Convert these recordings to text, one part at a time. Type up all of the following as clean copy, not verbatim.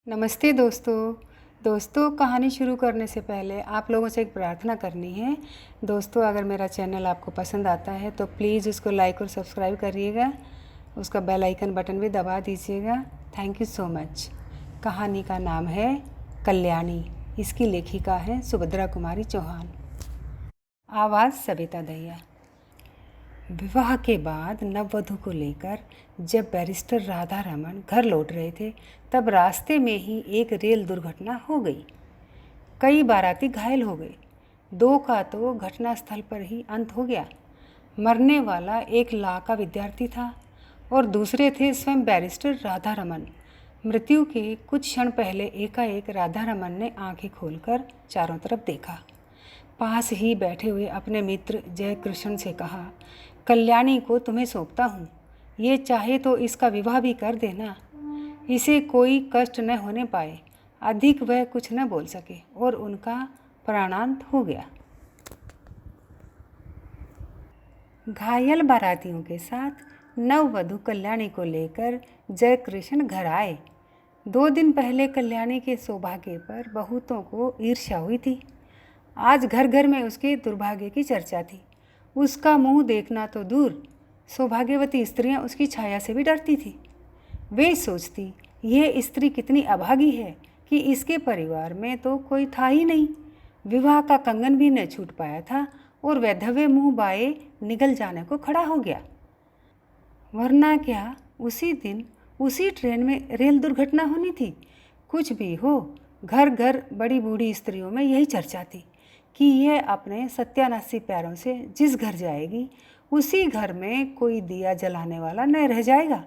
नमस्ते दोस्तों कहानी शुरू करने से पहले आप लोगों से एक प्रार्थना करनी है। दोस्तों, अगर मेरा चैनल आपको पसंद आता है तो प्लीज़ उसको लाइक और सब्सक्राइब करिएगा, उसका बेल आइकन बटन भी दबा दीजिएगा। Thank you so much. कहानी का नाम है कल्याणी। इसकी लेखिका है सुभद्रा कुमारी चौहान। आवाज़ सविता दहिया। विवाह के बाद नववधू को लेकर जब बैरिस्टर राधा रमन घर लौट रहे थे तब रास्ते में ही एक रेल दुर्घटना हो गई। कई बाराती घायल हो गए। 2 का तो घटनास्थल पर ही अंत हो गया। मरने वाला एक लॉ का विद्यार्थी था और दूसरे थे स्वयं बैरिस्टर राधा रमन। मृत्यु के कुछ क्षण पहले एकाएक राधा रमन ने आंखें खोलकर चारों तरफ देखा। पास ही बैठे हुए अपने मित्र जयकृष्ण से कहा, कल्याणी को तुम्हें सौंपता हूँ। ये चाहे तो इसका विवाह भी कर देना, इसे कोई कष्ट न होने पाए। अधिक वह कुछ न बोल सके और उनका प्राणांत हो गया। घायल बारातियों के साथ नववधू कल्याणी को लेकर जयकृष्ण घर आए। 2 दिन पहले कल्याणी के सौभाग्य पर बहुतों को ईर्ष्या हुई थी। आज घर घर में उसके दुर्भाग्य की चर्चा थी। उसका मुंह देखना तो दूर, सौभाग्यवती स्त्रियां उसकी छाया से भी डरती थी। वे सोचती, यह स्त्री कितनी अभागी है कि इसके परिवार में तो कोई था ही नहीं। विवाह का कंगन भी न छूट पाया था और वैधव्य मुंह बाए निगल जाने को खड़ा हो गया। वरना क्या उसी दिन उसी ट्रेन में रेल दुर्घटना होनी थी। कुछ भी हो, घर घर बड़ी बूढ़ी स्त्रियों में यही चर्चा थी कि यह अपने सत्यानाशी पैरों से जिस घर जाएगी उसी घर में कोई दिया जलाने वाला न रह जाएगा।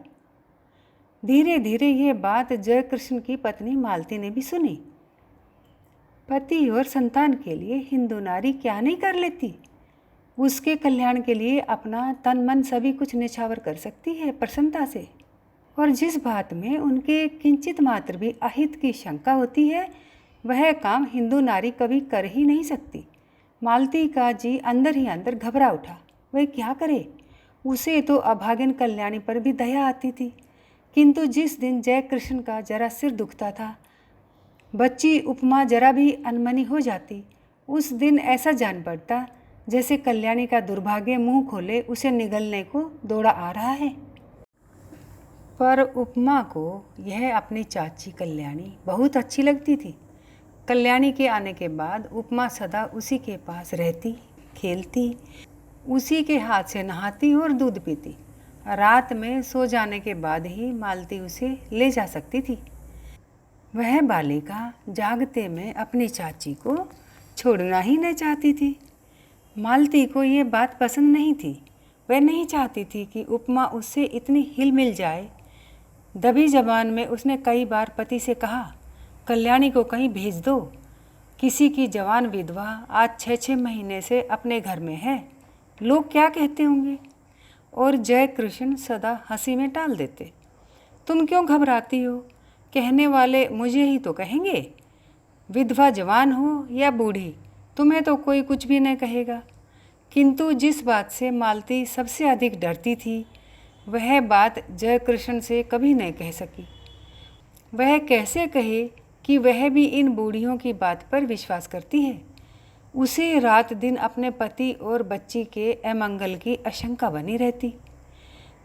धीरे धीरे ये बात जयकृष्ण की पत्नी मालती ने भी सुनी। पति और संतान के लिए हिंदू नारी क्या नहीं कर लेती। उसके कल्याण के लिए अपना तन मन सभी कुछ निछावर कर सकती है प्रसन्नता से। और जिस बात में उनके किंचित मात्र भी अहित की शंका होती है वह काम हिंदू नारी कभी कर ही नहीं सकती। मालती का जी अंदर ही अंदर घबरा उठा। वह क्या करे। उसे तो अभागिन कल्याणी पर भी दया आती थी, किंतु जिस दिन जयकृष्ण का जरा सिर दुखता था, बच्ची उपमा जरा भी अनमनी हो जाती, उस दिन ऐसा जान पड़ता जैसे कल्याणी का दुर्भाग्य मुंह खोले उसे निगलने को दौड़ा आ रहा है। पर उपमा को यह अपनी चाची कल्याणी बहुत अच्छी लगती थी। कल्याणी के आने के बाद उपमा सदा उसी के पास रहती, खेलती, उसी के हाथ से नहाती और दूध पीती। रात में सो जाने के बाद ही मालती उसे ले जा सकती थी। वह बालिका जागते में अपनी चाची को छोड़ना ही न चाहती थी। मालती को ये बात पसंद नहीं थी। वह नहीं चाहती थी कि उपमा उससे इतनी हिल मिल जाए। दबी जबान में उसने कई बार पति से कहा, कल्याणी को कहीं भेज दो। किसी की जवान विधवा आज 6-6 महीने से अपने घर में है, लोग क्या कहते होंगे। और जयकृष्ण सदा हंसी में टाल देते। तुम क्यों घबराती हो, कहने वाले मुझे ही तो कहेंगे। विधवा जवान हो या बूढ़ी, तुम्हें तो कोई कुछ भी नहीं कहेगा। किंतु जिस बात से मालती सबसे अधिक डरती थी वह बात जयकृष्ण से कभी नहीं कह सकी। वह कैसे कहे कि वह भी इन बूढ़ियों की बात पर विश्वास करती है। उसे रात दिन अपने पति और बच्ची के अमंगल की आशंका बनी रहती।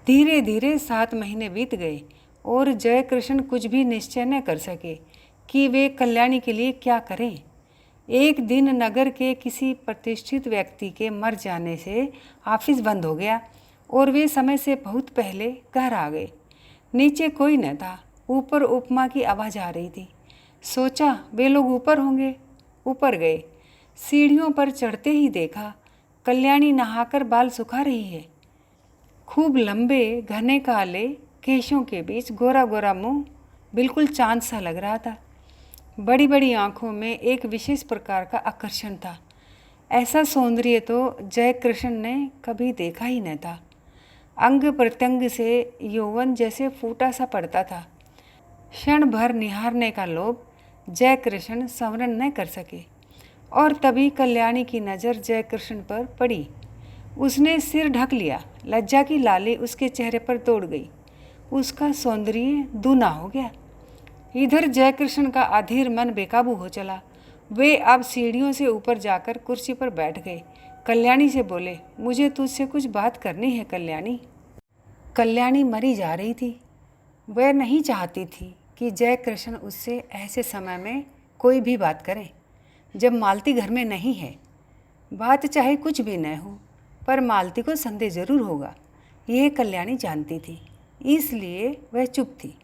धीरे धीरे 7 महीने बीत गए और जयकृष्ण कुछ भी निश्चय न कर सके कि वे कल्याणी के लिए क्या करें। एक दिन नगर के किसी प्रतिष्ठित व्यक्ति के मर जाने से ऑफिस बंद हो गया और वे समय से बहुत पहले घर आ गए। नीचे कोई न था, ऊपर उपमा की आवाज़ आ रही थी। सोचा वे लोग ऊपर होंगे। ऊपर गए। सीढ़ियों पर चढ़ते ही देखा कल्याणी नहाकर बाल सुखा रही है। खूब लंबे घने काले केशों के बीच गोरा गोरा मुंह बिल्कुल चांद सा लग रहा था। बड़ी बड़ी आँखों में एक विशेष प्रकार का आकर्षण था। ऐसा सौंदर्य तो जयकृष्ण ने कभी देखा ही न था। अंग प्रत्यंग से यौवन जैसे फूटा सा पड़ता था। क्षण भर निहारने का लोभ जयकृष्ण संवरण न कर सके और तभी कल्याणी की नज़र जयकृष्ण पर पड़ी। उसने सिर ढक लिया। लज्जा की लाली उसके चेहरे पर दौड़ गई। उसका सौंदर्य दूना हो गया। इधर जयकृष्ण का अधीर मन बेकाबू हो चला। वे अब सीढ़ियों से ऊपर जाकर कुर्सी पर बैठ गए। कल्याणी से बोले, मुझे तुझसे कुछ बात करनी है कल्याणी। कल्याणी मरी जा रही थी। वह नहीं चाहती थी कि जयकृष्ण उससे ऐसे समय में कोई भी बात करे जब मालती घर में नहीं है। बात चाहे कुछ भी न हो, पर मालती को संदेह जरूर होगा, यह कल्याणी जानती थी। इसलिए वह चुप थी।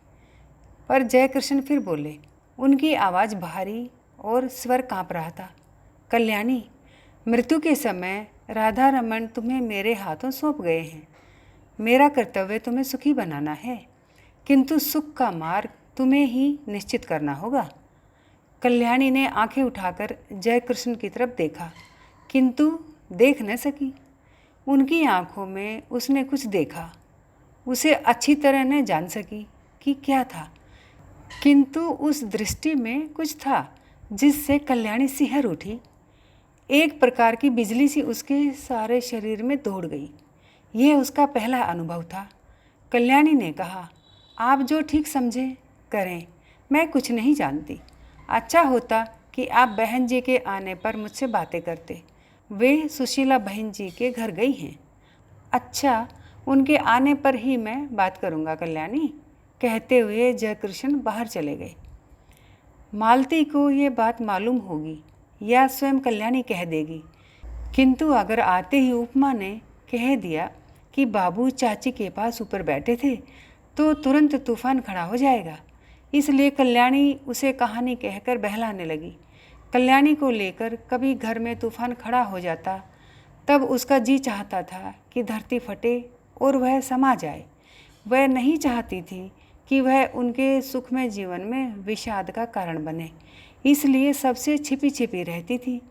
पर जयकृष्ण फिर बोले। उनकी आवाज़ भारी और स्वर कांप रहा था। कल्याणी, मृत्यु के समय राधा रमन तुम्हें मेरे हाथों सौंप गए हैं। मेरा कर्तव्य तुम्हें सुखी बनाना है, किंतु सुख का मार्ग तुम्हें ही निश्चित करना होगा। कल्याणी ने आंखें उठाकर जयकृष्ण की तरफ देखा, किंतु देख न सकी। उनकी आंखों में उसने कुछ देखा। उसे अच्छी तरह न जान सकी कि क्या था, किंतु उस दृष्टि में कुछ था जिससे कल्याणी सिहर उठी। एक प्रकार की बिजली सी उसके सारे शरीर में दौड़ गई। यह उसका पहला अनुभव था। कल्याणी ने कहा, आप जो ठीक समझे करें, मैं कुछ नहीं जानती। अच्छा होता कि आप बहन जी के आने पर मुझसे बातें करते। वे सुशीला बहन जी के घर गई हैं। अच्छा, उनके आने पर ही मैं बात करूँगा कल्याणी, कहते हुए जयकृष्ण बाहर चले गए। मालती को ये बात मालूम होगी या स्वयं कल्याणी कह देगी, किंतु अगर आते ही उपमा ने कह दिया कि बाबू चाची के पास ऊपर बैठे थे तो तुरंत तूफान खड़ा हो जाएगा। इसलिए कल्याणी उसे कहानी कहकर बहलाने लगी। कल्याणी को लेकर कभी घर में तूफान खड़ा हो जाता तब उसका जी चाहता था कि धरती फटे और वह समा जाए। वह नहीं चाहती थी कि वह उनके सुखमय जीवन में विषाद का कारण बने, इसलिए सबसे छिपी छिपी रहती थी।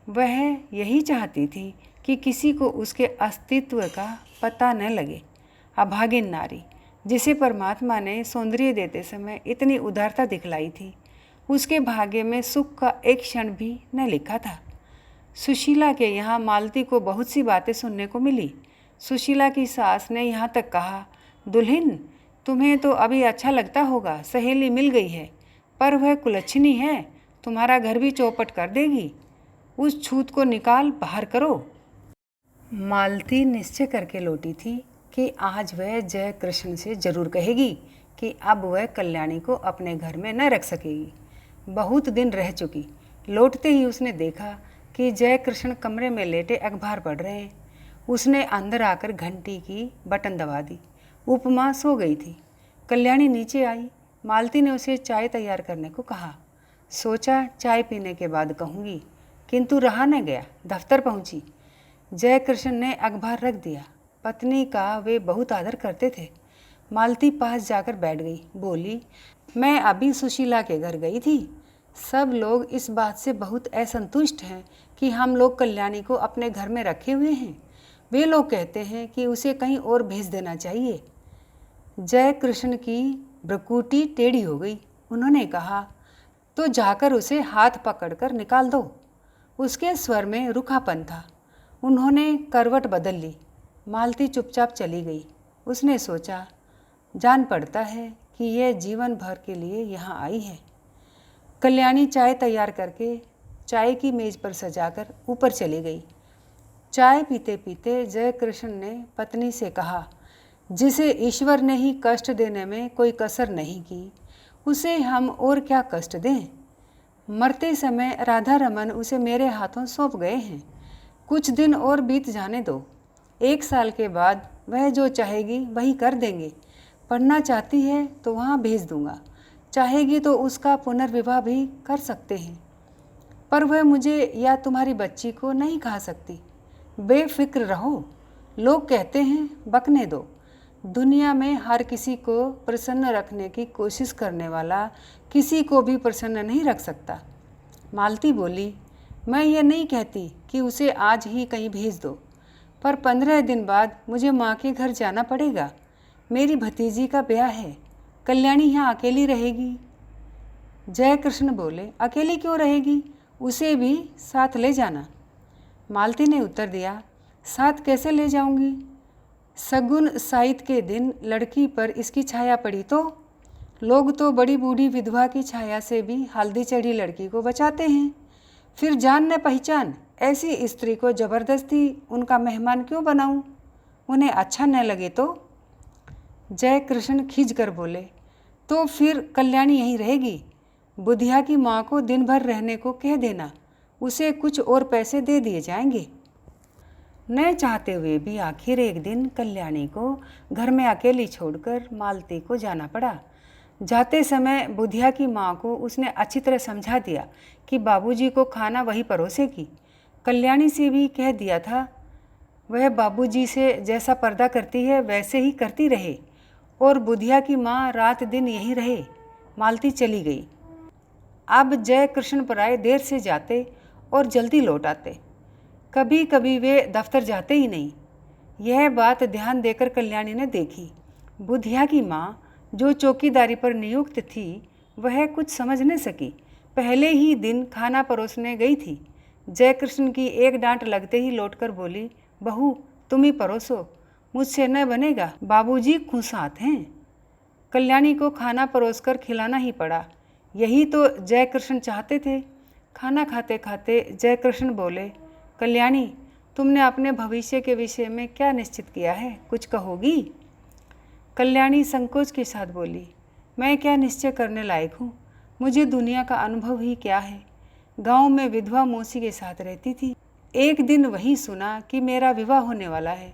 वह यही चाहती थी कि किसी को उसके अस्तित्व का पता न लगे। अभागिन नारी, जिसे परमात्मा ने सौंदर्य देते समय इतनी उदारता दिखलाई थी, उसके भाग्य में सुख का एक क्षण भी न लिखा था। सुशीला के यहाँ मालती को बहुत सी बातें सुनने को मिली। सुशीला की सास ने यहाँ तक कहा, दुल्हन, तुम्हें तो अभी अच्छा लगता होगा, सहेली मिल गई है, पर वह कुलच्छनी है, तुम्हारा घर भी चौपट कर देगी। उस छूत को निकाल बाहर करो। मालती निश्चय करके लौटी थी कि आज वह जयकृष्ण से जरूर कहेगी कि अब वह कल्याणी को अपने घर में न रख सकेगी। बहुत दिन रह चुकी। लौटते ही उसने देखा कि जयकृष्ण कमरे में लेटे अखबार पढ़ रहे हैं। उसने अंदर आकर घंटी की बटन दबा दी। उपमा सो गई थी। कल्याणी नीचे आई। मालती ने उसे चाय तैयार करने को कहा। सोचा चाय पीने के बाद कहूँगी, किंतु रहा न गया, दफ्तर पहुँची। जयकृष्ण ने अखबार रख दिया। पत्नी का वे बहुत आदर करते थे। मालती पास जाकर बैठ गई। बोली, मैं अभी सुशीला के घर गई थी। सब लोग इस बात से बहुत असंतुष्ट हैं कि हम लोग कल्याणी को अपने घर में रखे हुए हैं। वे लोग कहते हैं कि उसे कहीं और भेज देना चाहिए। जयकृष्ण की भ्रुकुटी टेढ़ी हो गई। उन्होंने कहा, तो जाकर उसे हाथ पकड़कर निकाल दो। उसके स्वर में रूखापन था। उन्होंने करवट बदल ली। मालती चुपचाप चली गई। उसने सोचा, जान पड़ता है कि यह जीवन भर के लिए यहाँ आई है। कल्याणी चाय तैयार करके चाय की मेज पर सजाकर ऊपर चली गई। चाय पीते पीते जयकृष्ण ने पत्नी से कहा, जिसे ईश्वर ने ही कष्ट देने में कोई कसर नहीं की, उसे हम और क्या कष्ट दें। मरते समय राधा रमन उसे मेरे हाथों सौंप गए हैं। कुछ दिन और बीत जाने दो। 1 साल के बाद वह जो चाहेगी वही कर देंगे। पढ़ना चाहती है तो वहाँ भेज दूँगा, चाहेगी तो उसका पुनर्विवाह भी कर सकते हैं, पर वह मुझे या तुम्हारी बच्ची को नहीं खा सकती। बेफिक्र रहो। लोग कहते हैं बकने दो। दुनिया में हर किसी को प्रसन्न रखने की कोशिश करने वाला किसी को भी प्रसन्न नहीं रख सकता। मालती बोली, मैं ये नहीं कहती कि उसे आज ही कहीं भेज दो, पर 15 दिन बाद मुझे माँ के घर जाना पड़ेगा। मेरी भतीजी का ब्याह है। कल्याणी यहाँ अकेली रहेगी। जयकृष्ण बोले, अकेली क्यों रहेगी, उसे भी साथ ले जाना। मालती ने उत्तर दिया, साथ कैसे ले जाऊंगी? सगुन साइत के दिन लड़की पर इसकी छाया पड़ी तो? लोग तो बड़ी बूढ़ी विधवा की छाया से भी हल्दी चढ़ी लड़की को बचाते हैं, फिर जान न पहचान ऐसी स्त्री को जबरदस्ती उनका मेहमान क्यों बनाऊं? उन्हें अच्छा न लगे तो? जय कृष्ण खींच कर बोले, तो फिर कल्याणी यहीं रहेगी। बुधिया की माँ को दिन भर रहने को कह देना, उसे कुछ और पैसे दे दिए जाएंगे। न चाहते हुए भी आखिर एक दिन कल्याणी को घर में अकेली छोड़कर मालती को जाना पड़ा। जाते समय बुधिया की माँ को उसने अच्छी तरह समझा दिया कि बाबूजी को खाना वही परोसेगी। कल्याणी से भी कह दिया था वह बाबूजी से जैसा पर्दा करती है वैसे ही करती रहे, और बुधिया की माँ रात दिन यहीं रहे। मालती चली गई। अब जय कृष्ण पराए देर से जाते और जल्दी लौट आते, कभी कभी वे दफ्तर जाते ही नहीं। यह बात ध्यान देकर कल्याणी ने देखी। बुधिया की माँ जो चौकीदारी पर नियुक्त थी वह कुछ समझ न सकी। पहले ही दिन खाना परोसने गई थी। जयकृष्ण की एक डांट लगते ही लौटकर बोली, बहू तुम ही परोसो, मुझसे न बनेगा, बाबूजी खुशात हैं। कल्याणी को खाना परोसकर खिलाना ही पड़ा। यही तो जयकृष्ण चाहते थे। खाना खाते खाते जयकृष्ण बोले, कल्याणी तुमने अपने भविष्य के विषय में क्या निश्चित किया है, कुछ कहोगी? कल्याणी संकोच के साथ बोली, मैं क्या निश्चय करने लायक हूँ, मुझे दुनिया का अनुभव ही क्या है। गांव में विधवा मौसी के साथ रहती थी। एक दिन वही सुना कि मेरा विवाह होने वाला है।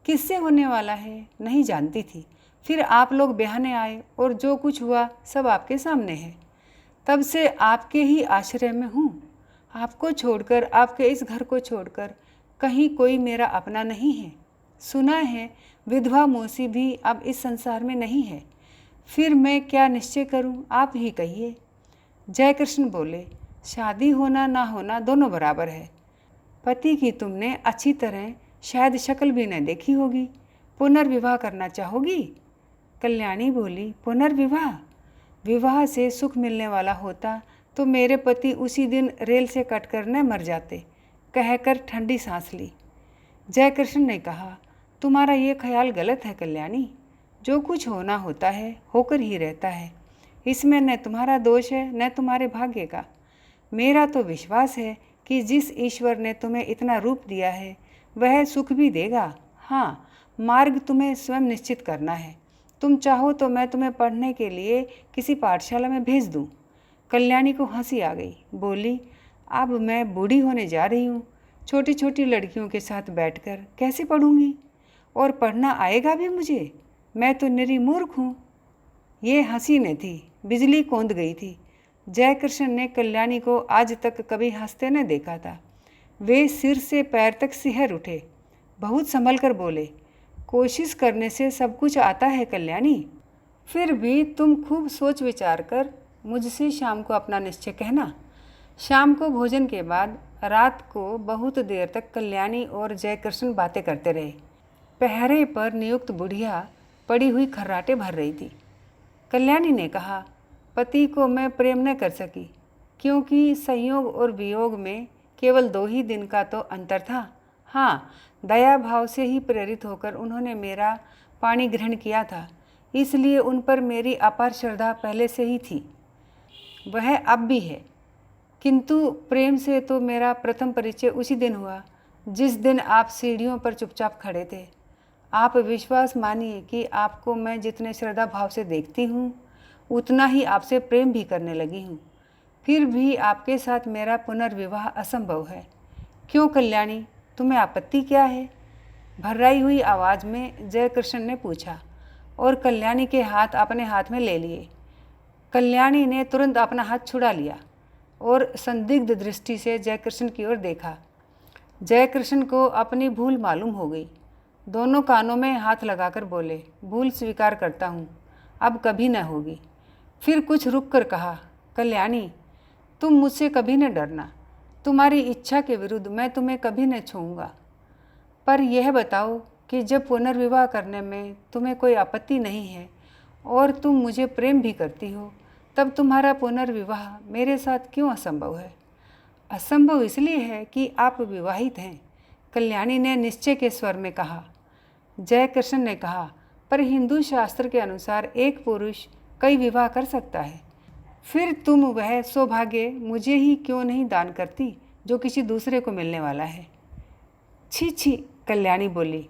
किससे होने वाला है नहीं जानती थी। फिर आप लोग ब्याहने आए और जो कुछ हुआ सब आपके सामने है। तब से आपके ही आश्रय में हूँ। आपको छोड़कर, आपके इस घर को छोड़कर कहीं कोई मेरा अपना नहीं है। सुना है विधवा मौसी भी अब इस संसार में नहीं है। फिर मैं क्या निश्चय करूं, आप ही कहिए। जयकृष्ण बोले, शादी होना ना होना दोनों बराबर है। पति की तुमने अच्छी तरह शायद शक्ल भी न देखी होगी, पुनर्विवाह करना चाहोगी? कल्याणी बोली, पुनर्विवाह? विवाह से सुख मिलने वाला होता तो मेरे पति उसी दिन रेल से कटकर न मर जाते, कहकर ठंडी सांस ली। जयकृष्ण ने कहा, तुम्हारा ये ख्याल गलत है कल्याणी। जो कुछ होना होता है होकर ही रहता है। इसमें न तुम्हारा दोष है न तुम्हारे भाग्य का। मेरा तो विश्वास है कि जिस ईश्वर ने तुम्हें इतना रूप दिया है वह सुख भी देगा। हाँ, मार्ग तुम्हें स्वयं निश्चित करना है। तुम चाहो तो मैं तुम्हें पढ़ने के लिए किसी पाठशाला में भेज दूँ। कल्याणी को हंसी आ गई। बोली, अब मैं बूढ़ी होने जा रही हूँ, छोटी छोटी लड़कियों के साथ बैठकर कैसे पढ़ूँगी? और पढ़ना आएगा भी मुझे? मैं तो निरी मूर्ख हूँ। ये हंसी न थी, बिजली कौंध गई थी। जयकृष्ण ने कल्याणी को आज तक कभी हंसते न देखा था। वे सिर से पैर तक सिहर उठे। बहुत संभल कर बोले, कोशिश करने से सब कुछ आता है कल्याणी। फिर भी तुम खूब सोच विचार कर मुझसे शाम को अपना निश्चय कहना। शाम को भोजन के बाद रात को बहुत देर तक कल्याणी और जयकृष्ण बातें करते रहे। पहरे पर नियुक्त बुढ़िया पड़ी हुई खर्राटे भर रही थी। कल्याणी ने कहा, पति को मैं प्रेम न कर सकी, क्योंकि संयोग और वियोग में केवल 2 ही दिन का तो अंतर था। हाँ, दया भाव से ही प्रेरित होकर उन्होंने मेरा पानी ग्रहण किया था, इसलिए उन पर मेरी अपार श्रद्धा पहले से ही थी, वह अब भी है। किंतु प्रेम से तो मेरा प्रथम परिचय उसी दिन हुआ जिस दिन आप सीढ़ियों पर चुपचाप खड़े थे। आप विश्वास मानिए कि आपको मैं जितने श्रद्धा भाव से देखती हूँ उतना ही आपसे प्रेम भी करने लगी हूँ। फिर भी आपके साथ मेरा पुनर्विवाह असंभव है। क्यों कल्याणी, तुम्हें आपत्ति क्या है? भर्राई हुई आवाज़ में जयकृष्ण ने पूछा और कल्याणी के हाथ अपने हाथ में ले लिए। कल्याणी ने तुरंत अपना हाथ छुड़ा लिया और संदिग्ध दृष्टि से जयकृष्ण की ओर देखा। जयकृष्ण को अपनी भूल मालूम हो गई। दोनों कानों में हाथ लगाकर बोले, भूल स्वीकार करता हूँ, अब कभी न होगी। फिर कुछ रुक कर कहा, कल्याणी तुम मुझसे कभी न डरना, तुम्हारी इच्छा के विरुद्ध मैं तुम्हें कभी न छूऊंगा। पर यह बताओ कि जब पुनर्विवाह करने में तुम्हें कोई आपत्ति नहीं है और तुम मुझे प्रेम भी करती हो, तब तुम्हारा पुनर्विवाह मेरे साथ क्यों असंभव है? असंभव इसलिए है कि आप विवाहित हैं, कल्याणी ने निश्चय के स्वर में कहा। जयकृष्ण ने कहा, पर हिंदू शास्त्र के अनुसार एक पुरुष कई विवाह कर सकता है। फिर तुम वह सौभाग्य मुझे ही क्यों नहीं दान करती जो किसी दूसरे को मिलने वाला है। छी छी, कल्याणी बोली,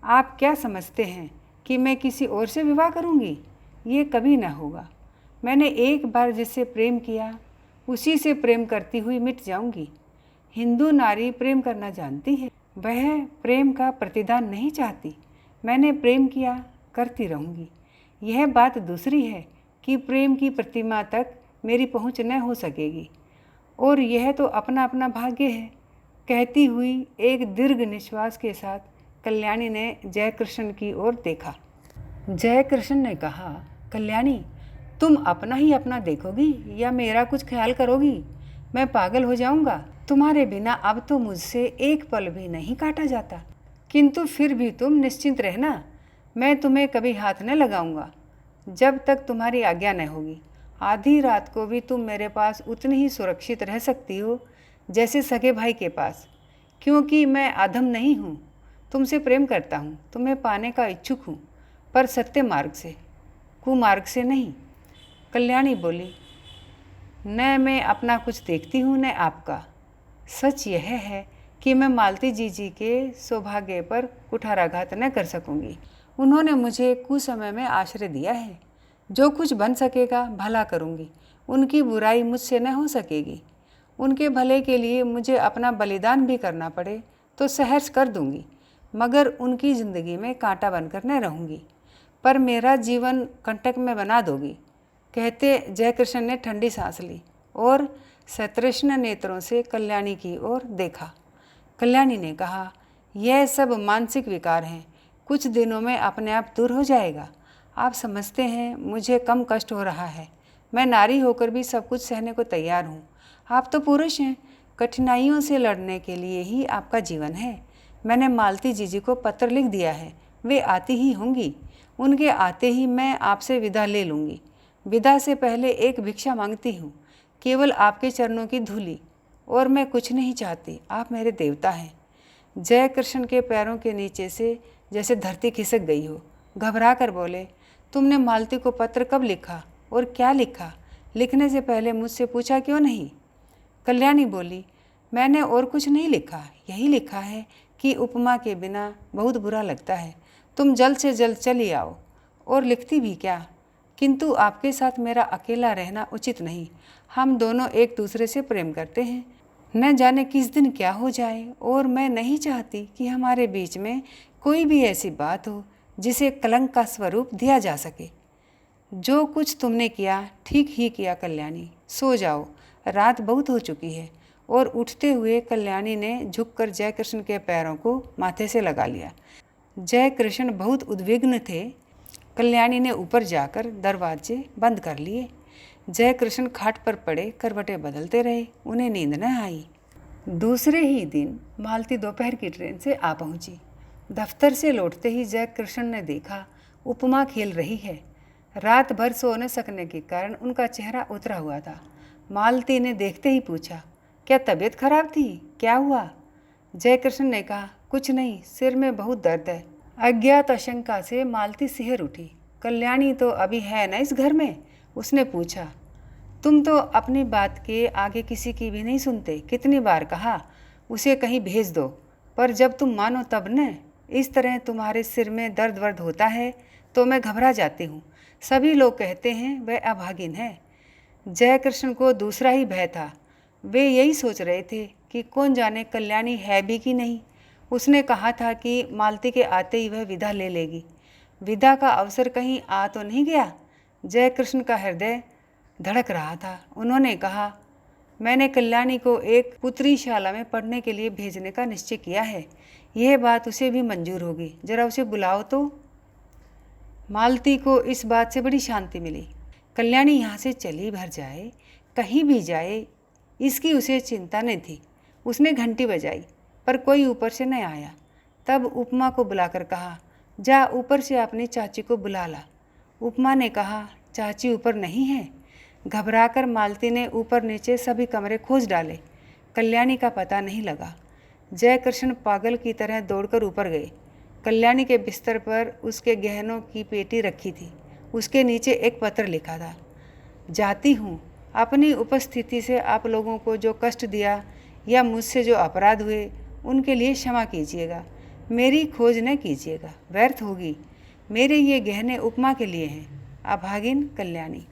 आप क्या समझते हैं कि मैं किसी और से विवाह करूंगी? ये कभी न होगा। मैंने एक बार जिससे प्रेम किया उसी से प्रेम करती हुई मिट जाऊंगी। हिंदू नारी प्रेम करना जानती है, वह प्रेम का प्रतिदान नहीं चाहती। मैंने प्रेम किया, करती रहूंगी। यह बात दूसरी है कि प्रेम की प्रतिमा तक मेरी पहुंच न हो सकेगी, और यह तो अपना अपना भाग्य है। कहती हुई एक दीर्घ निश्वास के साथ कल्याणी ने जयकृष्ण की ओर देखा। जयकृष्ण ने कहा, कल्याणी, तुम अपना ही अपना देखोगी या मेरा कुछ ख्याल करोगी? मैं पागल हो जाऊंगा। तुम्हारे बिना अब तो मुझसे एक पल भी नहीं काटा जाता। किंतु फिर भी तुम निश्चिंत रहना, मैं तुम्हें कभी हाथ न लगाऊंगा जब तक तुम्हारी आज्ञा न होगी। आधी रात को भी तुम मेरे पास उतनी ही सुरक्षित रह सकती हो जैसे सगे भाई के पास, क्योंकि मैं अधम नहीं हूँ। तुमसे प्रेम करता हूँ, तुम्हें पाने का इच्छुक हूँ, पर सत्य मार्ग से, कुमार्ग से नहीं। कल्याणी बोली, न मैं अपना कुछ देखती हूँ न आपका। सच यह है कि मैं मालती जी के सौभाग्य पर कुठाराघात न कर सकूँगी। उन्होंने मुझे कुसमय में आश्रय दिया है। जो कुछ बन सकेगा भला करूँगी, उनकी बुराई मुझसे न हो सकेगी। उनके भले के लिए मुझे अपना बलिदान भी करना पड़े तो सहर्ष कर दूँगी, मगर उनकी ज़िंदगी में कांटा बनकर न रहूँगी। पर मेरा जीवन कंटक में बना दोगी। कहते जयकृष्ण ने ठंडी सांस ली और सतृष्ण नेत्रों से कल्याणी की ओर देखा। कल्याणी ने कहा, यह सब मानसिक विकार हैं, कुछ दिनों में अपने आप दूर हो जाएगा। आप समझते हैं मुझे कम कष्ट हो रहा है। मैं नारी होकर भी सब कुछ सहने को तैयार हूँ। आप तो पुरुष हैं, कठिनाइयों से लड़ने के लिए ही आपका जीवन है। मैंने मालती जी को पत्र लिख दिया है, वे आती ही होंगी। उनके आते ही मैं आपसे विदा ले लूँगी। विदा से पहले एक भिक्षा मांगती हूँ, केवल आपके चरणों की धूली, और मैं कुछ नहीं चाहती। आप मेरे देवता हैं। जयकृष्ण के पैरों के नीचे से जैसे धरती खिसक गई हो। घबरा कर बोले, तुमने मालती को पत्र कब लिखा और क्या लिखा? लिखने से पहले मुझसे पूछा क्यों नहीं? कल्याणी बोली, मैंने और कुछ नहीं लिखा, यही लिखा है कि उपमा के बिना बहुत बुरा लगता है, तुम जल्द से जल्द चली आओ। और लिखती भी क्या, किंतु आपके साथ मेरा अकेला रहना उचित नहीं। हम दोनों एक दूसरे से प्रेम करते हैं, न जाने किस दिन क्या हो जाए, और मैं नहीं चाहती कि हमारे बीच में कोई भी ऐसी बात हो जिसे कलंक का स्वरूप दिया जा सके। जो कुछ तुमने किया ठीक ही किया कल्याणी, सो जाओ, रात बहुत हो चुकी है। और उठते हुए कल्याणी ने झुककर जयकृष्ण के पैरों को माथे से लगा लिया। जयकृष्ण बहुत उद्विग्न थे। कल्याणी ने ऊपर जाकर दरवाजे बंद कर लिए। जयकृष्ण खाट पर पड़े करवटें बदलते रहे, उन्हें नींद न आई। दूसरे ही दिन मालती दोपहर की ट्रेन से आ पहुंची। दफ्तर से लौटते ही जयकृष्ण ने देखा उपमा खेल रही है। रात भर सो न सकने के कारण उनका चेहरा उतरा हुआ था। मालती ने देखते ही पूछा, क्या तबीयत खराब थी, क्या हुआ? जयकृष्ण ने कहा, कुछ नहीं, सिर में बहुत दर्द है। अज्ञात आशंका से मालती सिहर उठी। कल्याणी तो अभी है न इस घर में? उसने पूछा। तुम तो अपनी बात के आगे किसी की भी नहीं सुनते। कितनी बार कहा उसे कहीं भेज दो, पर जब तुम मानो तब न। इस तरह तुम्हारे सिर में दर्द वर्द होता है तो मैं घबरा जाती हूँ। सभी लोग कहते हैं वह अभागिन है। जयकृष्ण को दूसरा ही भय था। वे यही सोच रहे थे कि कौन जाने कल्याणी है भी कि नहीं। उसने कहा था कि मालती के आते ही वह विदा ले लेगी। विदा का अवसर कहीं आ तो नहीं गया? जयकृष्ण का हृदय धड़क रहा था। उन्होंने कहा, मैंने कल्याणी को एक पुत्री शाला में पढ़ने के लिए भेजने का निश्चय किया है। यह बात उसे भी मंजूर होगी, जरा उसे बुलाओ तो। मालती को इस बात से बड़ी शांति मिली। कल्याणी यहाँ से चली भर जाए, कहीं भी जाए, इसकी उसे चिंता नहीं थी। उसने घंटी बजाई, पर कोई ऊपर से न आया। तब उपमा को बुलाकर कहा, जा ऊपर से अपनी चाची को बुला ला। उपमा ने कहा, चाची ऊपर नहीं है। घबराकर मालती ने ऊपर नीचे सभी कमरे खोज डाले, कल्याणी का पता नहीं लगा। जयकृष्ण पागल की तरह दौड़कर ऊपर गए। कल्याणी के बिस्तर पर उसके गहनों की पेटी रखी थी उसके नीचे एक पत्र लिखा था, जाती हूँ, अपनी उपस्थिति से आप लोगों को जो कष्ट दिया या मुझसे जो अपराध हुए उनके लिए क्षमा कीजिएगा। मेरी खोज न कीजिएगा, व्यर्थ होगी। मेरे ये गहने उपमा के लिए हैं। अभागिन कल्याणी।